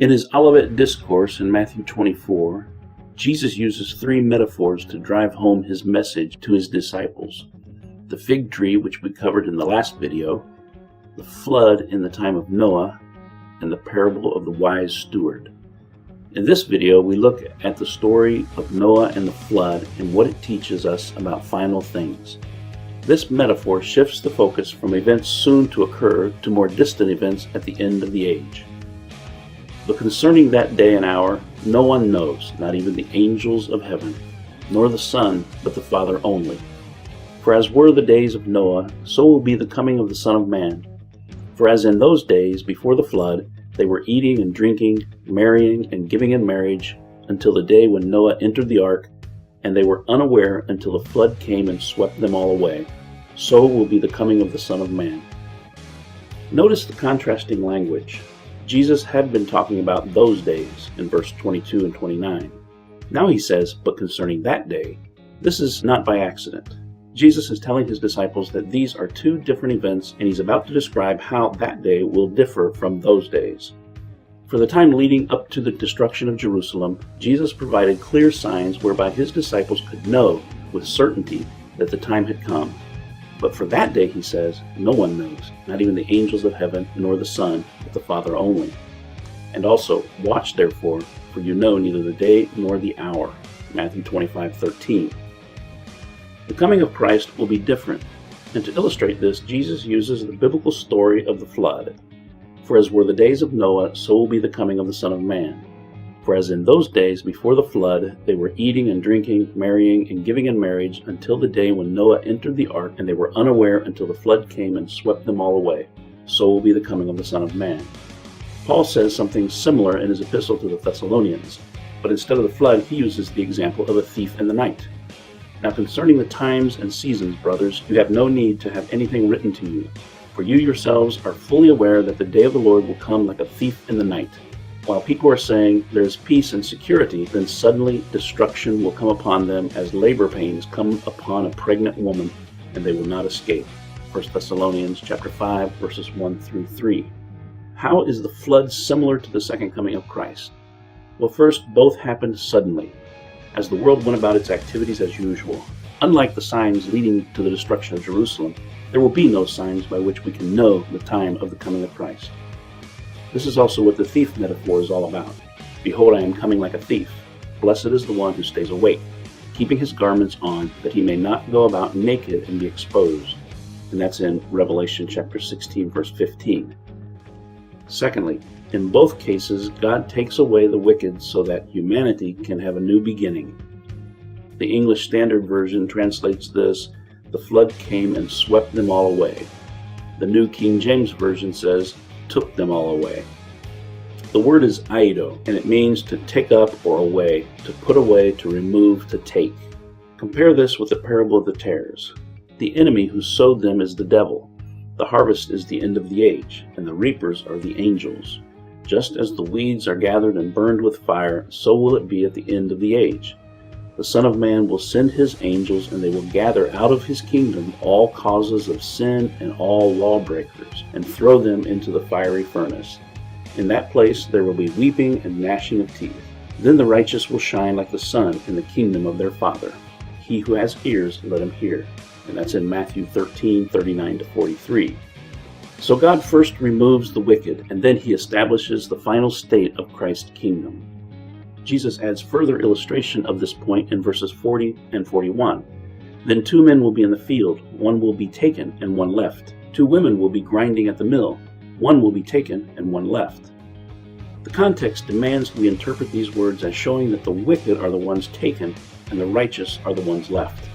In his Olivet Discourse in Matthew 24, Jesus uses three metaphors to drive home his message to his disciples. The fig tree, which we covered in the last video, the flood in the time of Noah, and the parable of the wise steward. In this video, we look at the story of Noah and the flood and what it teaches us about final things. This metaphor shifts the focus from events soon to occur to more distant events at the end of the age. But concerning that day and hour, no one knows, not even the angels of heaven, nor the Son, but the Father only. For as were the days of Noah, so will be the coming of the Son of Man. For as in those days before the flood, they were eating and drinking, marrying and giving in marriage, until the day when Noah entered the ark, and they were unaware until the flood came and swept them all away. So will be the coming of the Son of Man. Notice the contrasting language. Jesus had been talking about those days in verse 22 and 29. Now he says, but concerning that day. This is not by accident. Jesus is telling his disciples that these are two different events, and he's about to describe how that day will differ from those days. For the time leading up to the destruction of Jerusalem, Jesus provided clear signs whereby his disciples could know with certainty that the time had come. But for that day, he says, no one knows, not even the angels of heaven, nor the Son, but the Father only. And also, watch therefore, for you know neither the day nor the hour. Matthew 25:13. The coming of Christ will be different, and to illustrate this, Jesus uses the biblical story of the flood. For as were the days of Noah, so will be the coming of the Son of Man. For as in those days before the flood, they were eating and drinking, marrying and giving in marriage, until the day when Noah entered the ark, and they were unaware until the flood came and swept them all away. So will be the coming of the Son of Man. Paul says something similar in his epistle to the Thessalonians, but instead of the flood, he uses the example of a thief in the night. Now concerning the times and seasons, brothers, you have no need to have anything written to you, for you yourselves are fully aware that the day of the Lord will come like a thief in the night. While people are saying there is peace and security, then suddenly destruction will come upon them as labor pains come upon a pregnant woman, and they will not escape. 1 Thessalonians chapter 5, verses 1 through 3. How is the flood similar to the second coming of Christ? Well, first, both happened suddenly, as the world went about its activities as usual. Unlike the signs leading to the destruction of Jerusalem, there will be no signs by which we can know the time of the coming of Christ. This is also what the thief metaphor is all about. Behold, I am coming like a thief. Blessed is the one who stays awake, keeping his garments on, that he may not go about naked and be exposed. And that's in Revelation chapter 16, verse 15. Secondly, in both cases, God takes away the wicked so that humanity can have a new beginning. The English Standard Version translates this, the flood came and swept them all away. The New King James Version says, took them all away. The word is aido, and it means to take up or away, to put away, to remove, to take. Compare this with the parable of the tares. The enemy who sowed them is the devil. The harvest is the end of the age, and the reapers are the angels. Just as the weeds are gathered and burned with fire, so will it be at the end of the age. The Son of Man will send his angels, and they will gather out of his kingdom all causes of sin and all lawbreakers, and throw them into the fiery furnace. In that place there will be weeping and gnashing of teeth. Then the righteous will shine like the sun in the kingdom of their Father. He who has ears, let him hear. And that's in Matthew 13:39-43. So God first removes the wicked, and then he establishes the final state of Christ's kingdom. Jesus adds further illustration of this point in verses 40 and 41. Then 2 men will be in the field, one will be taken and one left. 2 women will be grinding at the mill, one will be taken and one left. The context demands we interpret these words as showing that the wicked are the ones taken and the righteous are the ones left.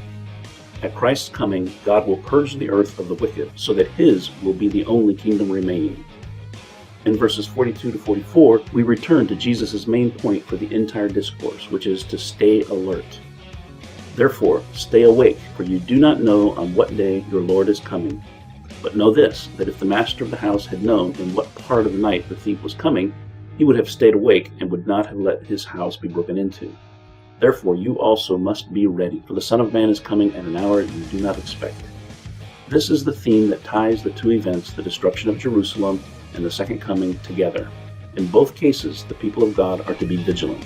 At Christ's coming, God will purge the earth of the wicked, so that his will be the only kingdom remaining. In verses 42 to 44, we return to Jesus' main point for the entire discourse, which is to stay alert. Therefore, stay awake, for you do not know on what day your Lord is coming. But know this, that if the master of the house had known in what part of the night the thief was coming, he would have stayed awake and would not have let his house be broken into. Therefore you also must be ready, for the Son of Man is coming at an hour you do not expect. This is the theme that ties the two events, the destruction of Jerusalem and the second coming, together. In both cases, the people of God are to be vigilant.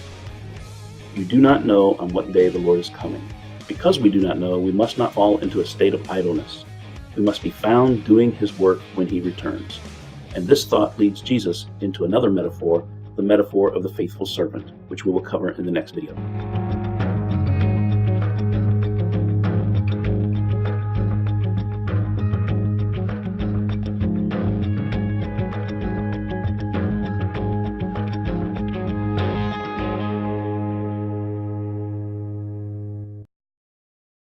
You do not know on what day the Lord is coming. Because we do not know, we must not fall into a state of idleness. We must be found doing his work when he returns. And this thought leads Jesus into another metaphor, the metaphor of the faithful servant, which we will cover in the next video.